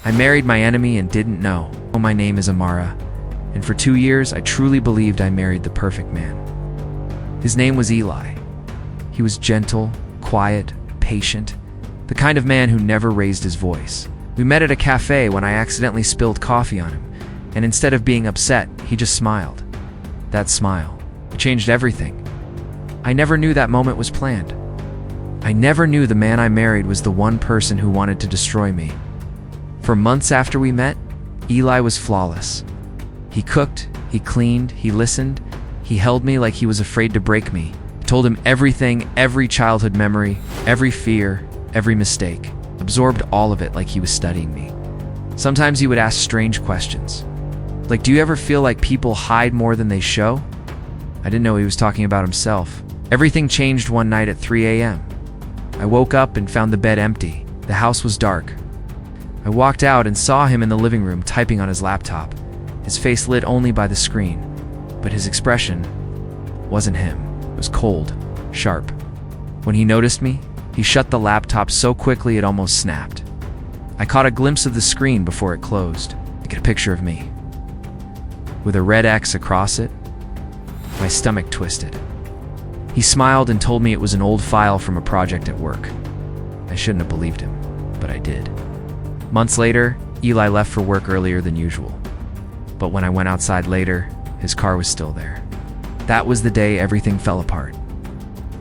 I married my enemy and didn't know. Oh, my name is Amara, and for 2 years I truly believed I married the perfect man. His name was Eli. He was gentle, quiet, patient, the kind of man who never raised his voice. We met at a cafe when I accidentally spilled coffee on him, and instead of being upset, he just smiled. That smile, it changed everything. I never knew that moment was planned. I never knew the man I married was the one person who wanted to destroy me. For months after we met, Eli was flawless. He cooked, he cleaned, he listened, he held me like he was afraid to break me. I told him everything, every childhood memory, every fear, every mistake. Absorbed all of it like he was studying me. Sometimes he would ask strange questions. Like, do you ever feel like people hide more than they show? I didn't know he was talking about himself. Everything changed one night at 3 a.m. I woke up and found the bed empty. The house was dark. I walked out and saw him in the living room typing on his laptop, his face lit only by the screen. But his expression wasn't him. It was cold, sharp. When he noticed me, he shut the laptop so quickly it almost snapped. I caught a glimpse of the screen before it closed. I get a picture of me, with a red X across it. My stomach twisted. He smiled and told me it was an old file from a project at work. I shouldn't have believed him, but I did. Months later, Eli left for work earlier than usual. But when I went outside later, his car was still there. That was the day everything fell apart.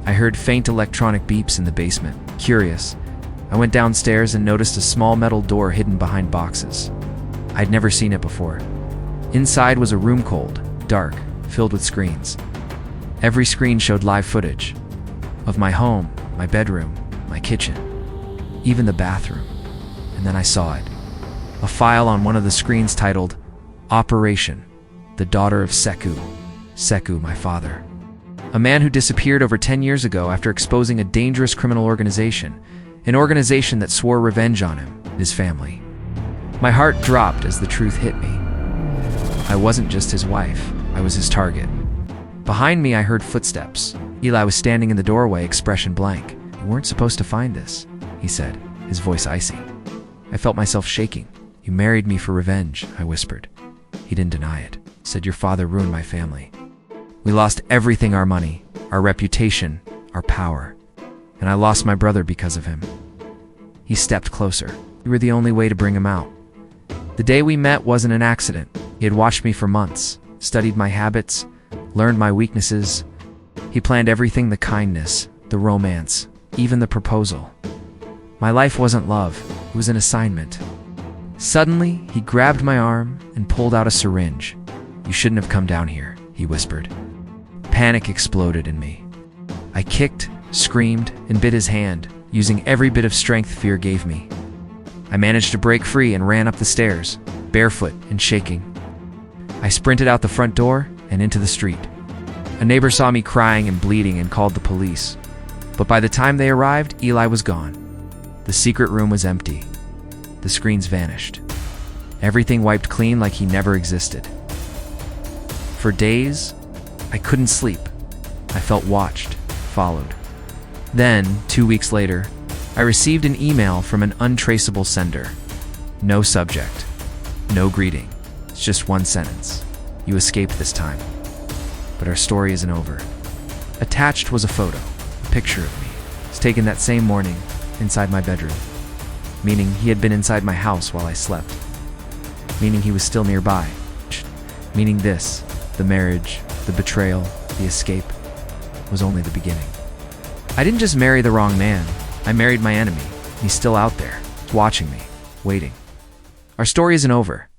I heard faint electronic beeps in the basement. Curious, I went downstairs and noticed a small metal door hidden behind boxes. I'd never seen it before. Inside was a room cold, dark, filled with screens. Every screen showed live footage of my home, my bedroom, my kitchen, even the bathroom. And then I saw it. A file on one of the screens titled, Operation, the daughter of Sekou. Sekou, my father. A man who disappeared over 10 years ago after exposing a dangerous criminal organization, an organization that swore revenge on him and his family. My heart dropped as the truth hit me. I wasn't just his wife, I was his target. Behind me, I heard footsteps. Eli was standing in the doorway, expression blank. "You weren't supposed to find this," he said, his voice icy. I felt myself shaking. "You married me for revenge," I whispered. He didn't deny it. Said, "Your father ruined my family. We lost everything, our money, our reputation, our power. And I lost my brother because of him." He stepped closer. "You were the only way to bring him out." The day we met wasn't an accident. He had watched me for months, studied my habits, learned my weaknesses. He planned everything, the kindness, the romance, even the proposal. My life wasn't love, it was an assignment. Suddenly, he grabbed my arm and pulled out a syringe. "You shouldn't have come down here," he whispered. Panic exploded in me. I kicked, screamed, and bit his hand, using every bit of strength fear gave me. I managed to break free and ran up the stairs, barefoot and shaking. I sprinted out the front door and into the street. A neighbor saw me crying and bleeding and called the police. But by the time they arrived, Eli was gone. The secret room was empty. The screens vanished. Everything wiped clean like he never existed. For days, I couldn't sleep. I felt watched, followed. Then, 2 weeks later, I received an email from an untraceable sender. No subject, no greeting. It's just one sentence. "You escaped this time. But our story isn't over." Attached was a photo, a picture of me. It was taken that same morning, inside my bedroom. Meaning he had been inside my house while I slept. Meaning he was still nearby. Meaning this, the marriage, the betrayal, the escape, was only the beginning. I didn't just marry the wrong man. I married my enemy. He's still out there, watching me, waiting. Our story isn't over.